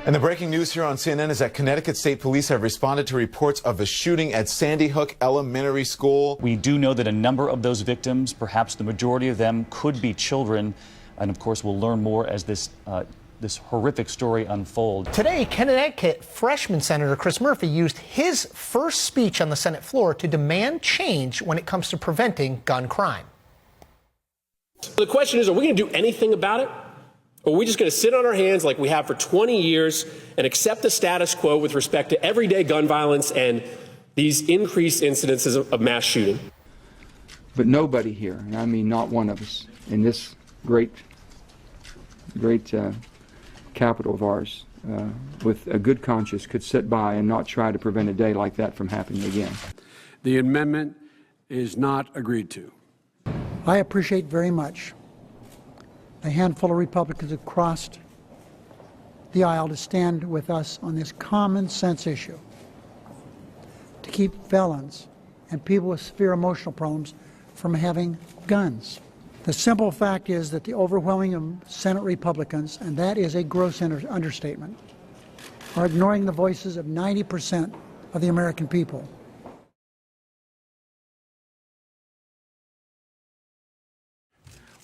And the breaking news here on CNN is that Connecticut State Police have responded to reports of a shooting at Sandy Hook Elementary School. We do know that a number of those victims, perhaps the majority of them, could be children. And of course, we'll learn more as this horrific story unfolds. Today, Connecticut freshman Senator Chris Murphy used his first speech on the Senate floor to demand change when it comes to preventing gun crime. The question is, are we going to do anything about it? Or are we just going to sit on our hands like we have for 20 years and accept the status quo with respect to everyday gun violence and these increased incidences of mass shooting? But nobody here, and I mean not one of us, in this great capital of ours, with a good conscience, could sit by and not try to prevent a day like that from happening again. The amendment is not agreed to. I appreciate very much a handful of Republicans have crossed the aisle to stand with us on this common sense issue to keep felons and people with severe emotional problems from having guns. The simple fact is that the overwhelming Senate Republicans, and that is a gross understatement, are ignoring the voices of 90% of the American people.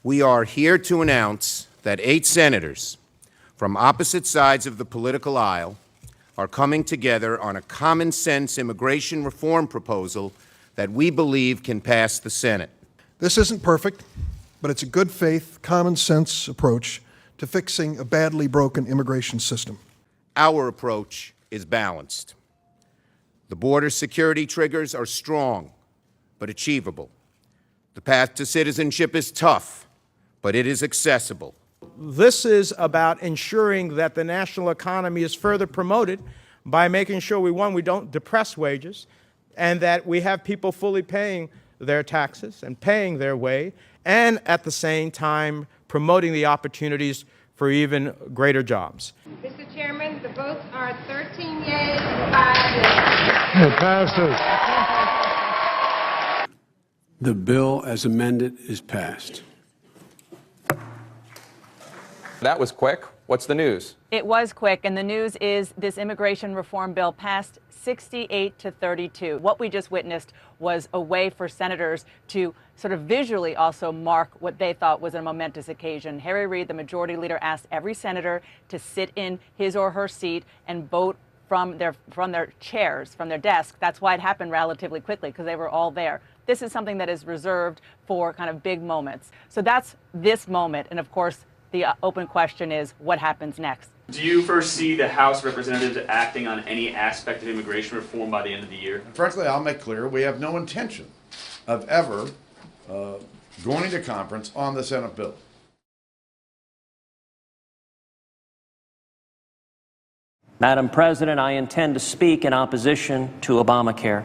We are here to announce that 8 senators from opposite sides of the political aisle are coming together on a common sense immigration reform proposal that we believe can pass the Senate. This isn't perfect, but it's a good faith, common sense approach to fixing a badly broken immigration system. Our approach is balanced. The border security triggers are strong, but achievable. The path to citizenship is tough, but it is accessible. This is about ensuring that the national economy is further promoted by making sure, we don't depress wages, and that we have people fully paying their taxes and paying their way, and at the same time promoting the opportunities for even greater jobs. Mr. Chairman, the votes are 13 yeas, 5 nays. It passes. The bill as amended is passed. That was quick. What's the news? It was quick, and the news is this immigration reform bill passed 68 to 32. What we just witnessed was a way for senators to sort of visually also mark what they thought was a momentous occasion. Harry Reid, the majority leader, asked every senator to sit in his or her seat and vote from their chairs, from their desk. That's why it happened relatively quickly, because they were all there. This is something that is reserved for kind of big moments. So that's this moment, and of course, the open question is, what happens next? Do you foresee the House of Representatives acting on any aspect of immigration reform by the end of the year? Frankly, I'll make clear we have no intention of ever going into conference on the Senate bill. Madam President, I intend to speak in opposition to Obamacare.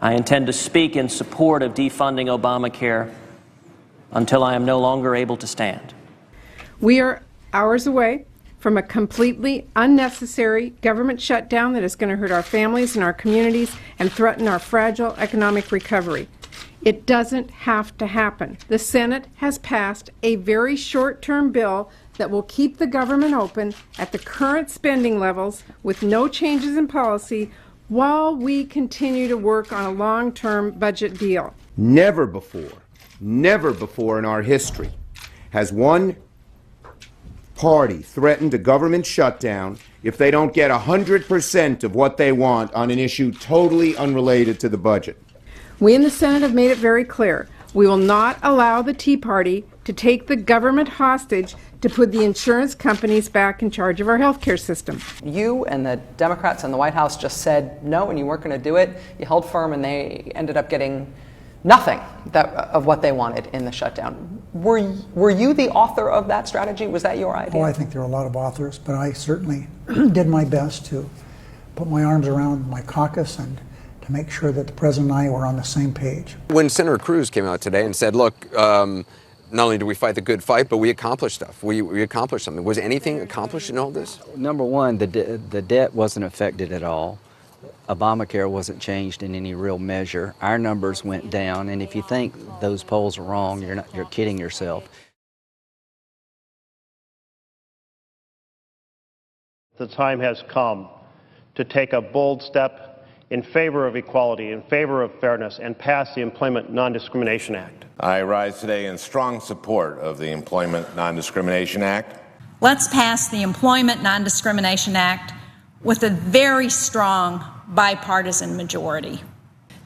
I intend to speak in support of defunding Obamacare until I am no longer able to stand. We are hours away from a completely unnecessary government shutdown that is going to hurt our families and our communities and threaten our fragile economic recovery. It doesn't have to happen. The Senate has passed a very short-term bill that will keep the government open at the current spending levels with no changes in policy while we continue to work on a long-term budget deal. Never before in our history has one party threatened a government shutdown if they don't get 100% of what they want on an issue totally unrelated to the budget. We in the Senate have made it very clear. We will not allow the Tea Party to take the government hostage to put the insurance companies back in charge of our health care system. You and the Democrats in the White House just said no, and you weren't going to do it. You held firm, and they ended up getting nothing of what they wanted in the shutdown. Were you the author of that strategy? Was that your idea? Oh, I think there are a lot of authors, but I certainly did my best to put my arms around my caucus and to make sure that the President and I were on the same page. When Senator Cruz came out today and said, look, not only do we fight the good fight, but we accomplished stuff. We accomplished something. Was anything accomplished in all this? Number one, the debt wasn't affected at all. Obamacare wasn't changed in any real measure. Our numbers went down, and if you think those polls are wrong, you're kidding yourself. The time has come to take a bold step in favor of equality, in favor of fairness, and pass the Employment Non-Discrimination Act. I rise today in strong support of the Employment Non-Discrimination Act. Let's pass the Employment Non-Discrimination Act with a very strong bipartisan majority.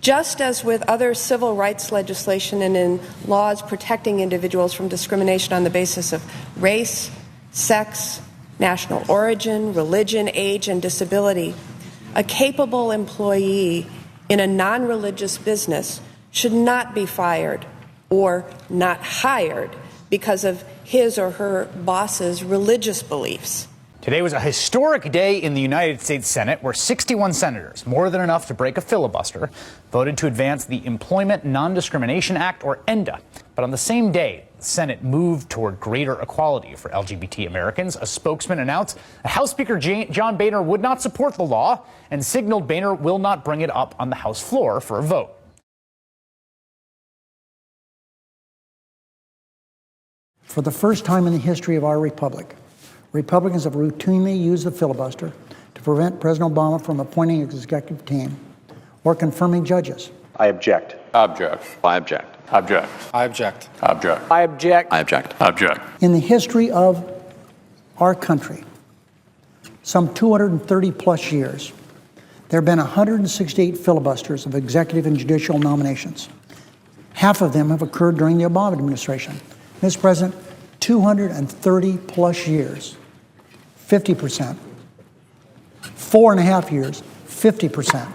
Just as with other civil rights legislation and in laws protecting individuals from discrimination on the basis of race, sex, national origin, religion, age, and disability, a capable employee in a non-religious business should not be fired or not hired because of his or her boss's religious beliefs. Today was a historic day in the United States Senate where 61 senators, more than enough to break a filibuster, voted to advance the Employment Non-Discrimination Act, or ENDA. But on the same day, the Senate moved toward greater equality for LGBT Americans. A spokesman announced House Speaker John Boehner would not support the law and signaled Boehner will not bring it up on the House floor for a vote. For the first time in the history of our republic, Republicans have routinely used the filibuster to prevent President Obama from appointing an executive team or confirming judges. I object. Object. I object. Object. I object. Object. I object. I object. Object. In the history of our country, some 230 plus years, there have been 168 filibusters of executive and judicial nominations. Half of them have occurred during the Obama administration. Mr. President, 230 plus years, 50%. 4.5 years, 50%.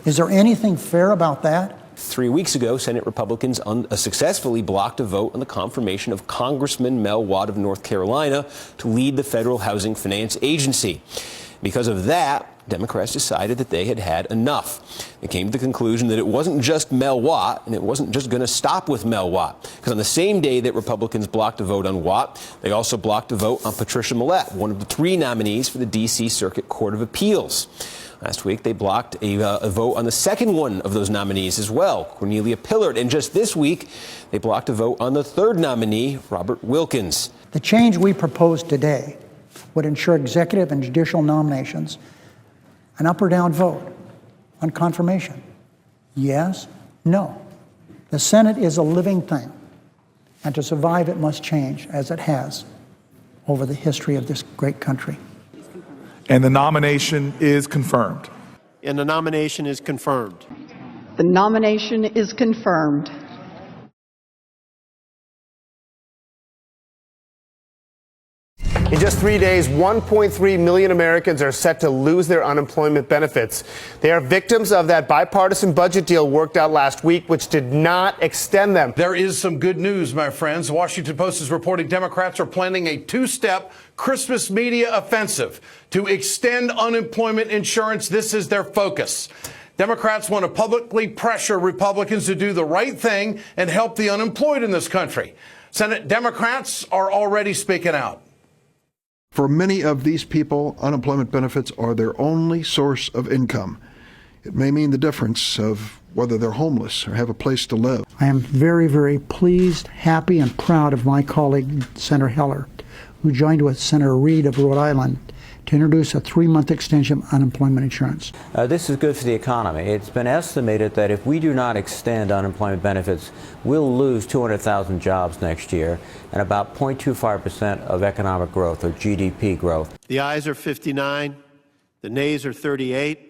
Is there anything fair about that? 3 weeks ago, Senate Republicans successfully blocked a vote on the confirmation of Congressman Mel Watt of North Carolina to lead the Federal Housing Finance Agency. Because of that, Democrats decided that they had had enough. They came to the conclusion that it wasn't just Mel Watt, and it wasn't just going to stop with Mel Watt. Because on the same day that Republicans blocked a vote on Watt, they also blocked a vote on Patricia Millett, one of the 3 nominees for the D.C. Circuit Court of Appeals. Last week, they blocked a vote on the second one of those nominees as well, Cornelia Pillard. And just this week, they blocked a vote on the 3rd nominee, Robert Wilkins. The change we propose today would ensure executive and judicial nominations an up or down vote on confirmation. Yes, no. The Senate is a living thing, and to survive it must change, as it has over the history of this great country. And the nomination is confirmed. And the nomination is confirmed. The nomination is confirmed. In just 3 days, 1.3 million Americans are set to lose their unemployment benefits. They are victims of that bipartisan budget deal worked out last week, which did not extend them. There is some good news, my friends. The Washington Post is reporting Democrats are planning a 2-step Christmas media offensive to extend unemployment insurance. This is their focus. Democrats want to publicly pressure Republicans to do the right thing and help the unemployed in this country. Senate Democrats are already speaking out. For many of these people, unemployment benefits are their only source of income. It may mean the difference of whether they're homeless or have a place to live. I am very, very pleased, happy, and proud of my colleague, Senator Heller, who joined with Senator Reid of Rhode Island to introduce a 3-month extension of unemployment insurance. This is good for the economy. It's been estimated that if we do not extend unemployment benefits, we'll lose 200,000 jobs next year and about 0.25% of economic growth, or GDP growth. The ayes are 59. The nays are 38.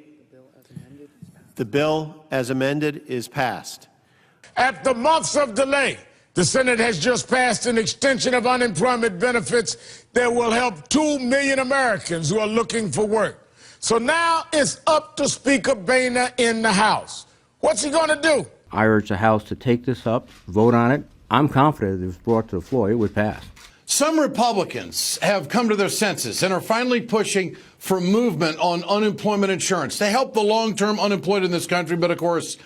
The bill as amended is passed. After months of delay, the Senate has just passed an extension of unemployment benefits that will help 2 million Americans who are looking for work. So now it's up to Speaker Boehner in the House. What's he going to do? I urge the House to take this up, vote on it. I'm confident if it's brought to the floor, it would pass. Some Republicans have come to their senses and are finally pushing for movement on unemployment insurance to help the long-term unemployed in this country. But, of course,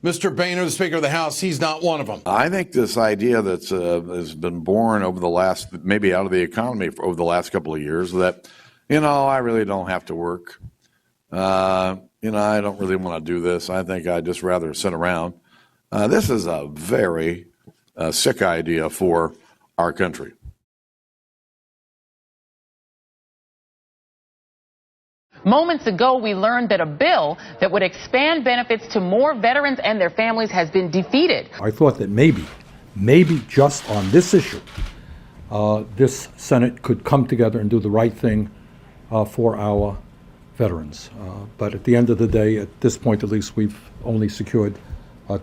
Mr. Boehner, the Speaker of the House, he's not one of them. I think this idea that's has been born over the last, maybe out of the economy over the last couple of years, that, I really don't have to work. I don't really want to do this. I think I'd just rather sit around. This is a very sick idea for our country. Moments ago, we learned that a bill that would expand benefits to more veterans and their families has been defeated. I thought that maybe just on this issue, this Senate could come together and do the right thing for our veterans. But at the end of the day, at this point at least, we've only secured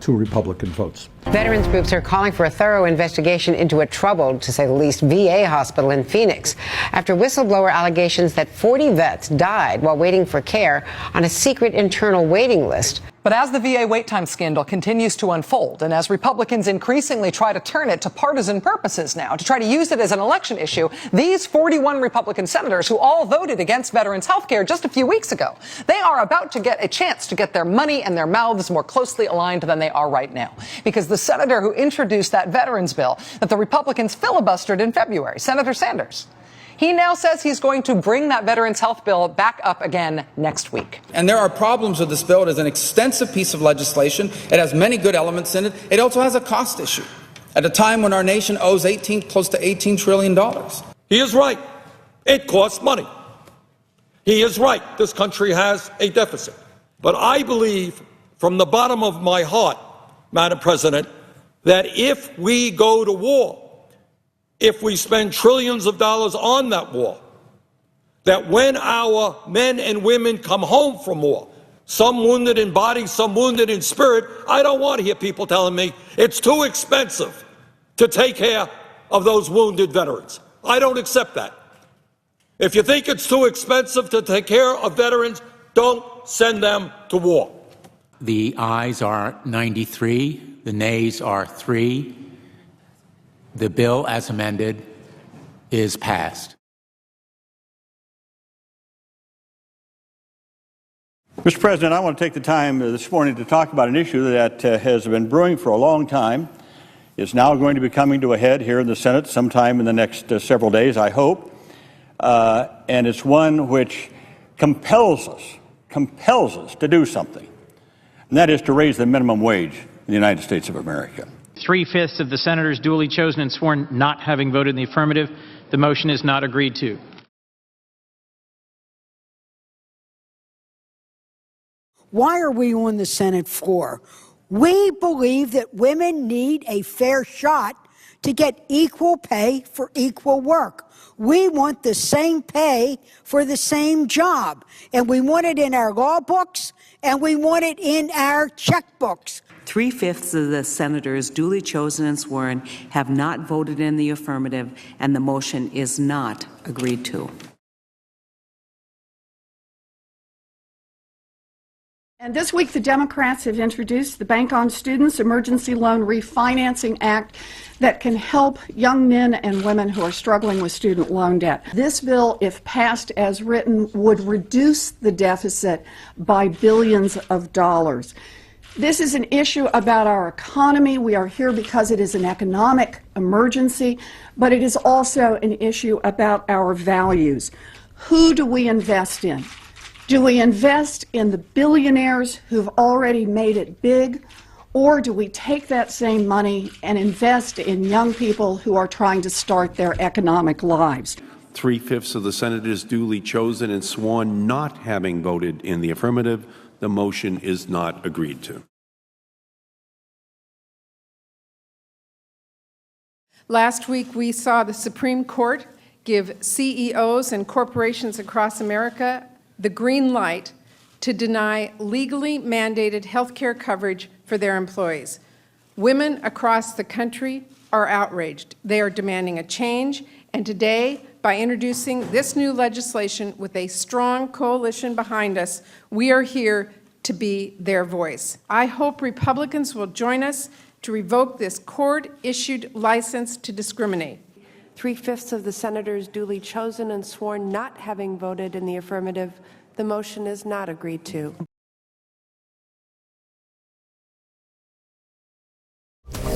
2 Republican votes. Veterans groups are calling for a thorough investigation into a troubled, to say the least, VA hospital in Phoenix after whistleblower allegations that 40 vets died while waiting for care on a secret internal waiting list. But as the VA wait time scandal continues to unfold, and as Republicans increasingly try to turn it to partisan purposes now, to try to use it as an election issue, these 41 Republican senators who all voted against veterans health care just a few weeks ago, they are about to get a chance to get their money and their mouths more closely aligned than they are right now. Because the senator who introduced that veterans bill that the Republicans filibustered in February, Senator Sanders, he now says he's going to bring that veterans health bill back up again next week. And there are problems with this bill. It is an extensive piece of legislation. It has many good elements in it. It also has a cost issue at a time when our nation owes close to $18 trillion. He is right. It costs money. He is right. This country has a deficit. But I believe from the bottom of my heart, Madam President, that if we go to war, if we spend trillions of dollars on that war, that when our men and women come home from war, some wounded in body, some wounded in spirit, I don't want to hear people telling me it's too expensive to take care of those wounded veterans. I don't accept that. If you think it's too expensive to take care of veterans, don't send them to war. The ayes are 93, the nays are 3. The bill, as amended, is passed. Mr. President, I want to take the time this morning to talk about an issue that has been brewing for a long time. It's now going to be coming to a head here in the Senate sometime in the next several days, I hope. And it's one which compels us to do something, and that is to raise the minimum wage in the United States of America. 3/5 of the senators duly chosen and sworn not having voted in the affirmative, the motion is not agreed to. Why are we on the Senate floor? We believe that women need a fair shot to get equal pay for equal work. We want the same pay for the same job, and we want it in our law books, and we want it in our checkbooks. 3/5 of the senators duly chosen and sworn have not voted in the affirmative, and the motion is not agreed to. And this week, the Democrats have introduced the Bank on Students Emergency Loan Refinancing Act that can help young men and women who are struggling with student loan debt. This bill, if passed as written, would reduce the deficit by billions of dollars. This is an issue about our economy. We are here because it is an economic emergency, but it is also an issue about our values. Who do we invest in? Do we invest in the billionaires who've already made it big, or do we take that same money and invest in young people who are trying to start their economic lives? 3/5 of the senators duly chosen and sworn not having voted in the affirmative, the motion is not agreed to. Last week, we saw the Supreme Court give CEOs and corporations across America the green light to deny legally mandated health care coverage for their employees. Women across the country are outraged. They are demanding a change, and today, by introducing this new legislation with a strong coalition behind us, we are here to be their voice. I hope Republicans will join us to revoke this court-issued license to discriminate. 3/5 of the senators duly chosen and sworn not having voted in the affirmative, the motion is not agreed to.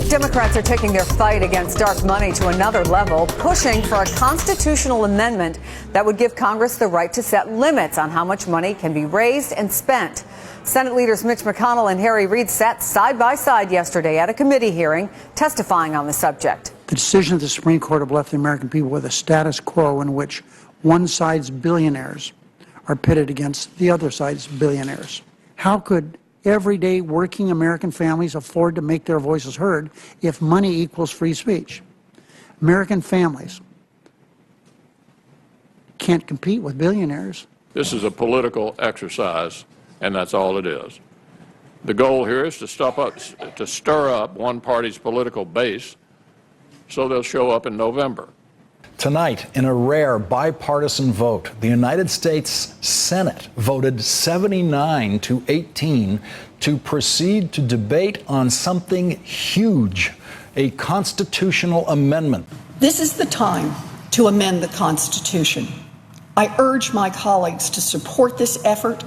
Democrats are taking their fight against dark money to another level, pushing for a constitutional amendment that would give Congress the right to set limits on how much money can be raised and spent. Senate leaders Mitch McConnell and Harry Reid sat side by side yesterday at a committee hearing, testifying on the subject. The decision of the Supreme Court have left the American people with a status quo in which one side's billionaires are pitted against the other side's billionaires. How could everyday working American families afford to make their voices heard if money equals free speech? American families can't compete with billionaires. This is a political exercise, and that's all it is. The goal here is to stir up one party's political base so they'll show up in November. Tonight, in a rare bipartisan vote, the United States Senate voted 79-18 to proceed to debate on something huge, a constitutional amendment. This is the time to amend the Constitution. I urge my colleagues to support this effort.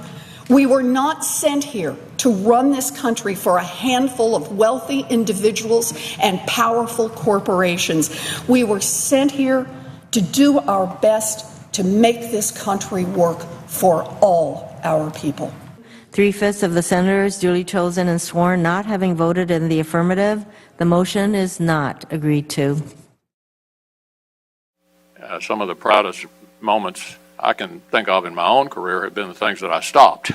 We were not sent here to run this country for a handful of wealthy individuals and powerful corporations. We were sent here to do our best to make this country work for all our people. 3/5 of the senators duly chosen and sworn not having voted in the affirmative, the motion is not agreed to. Some of the proudest moments I can think of in my own career have been the things that I stopped.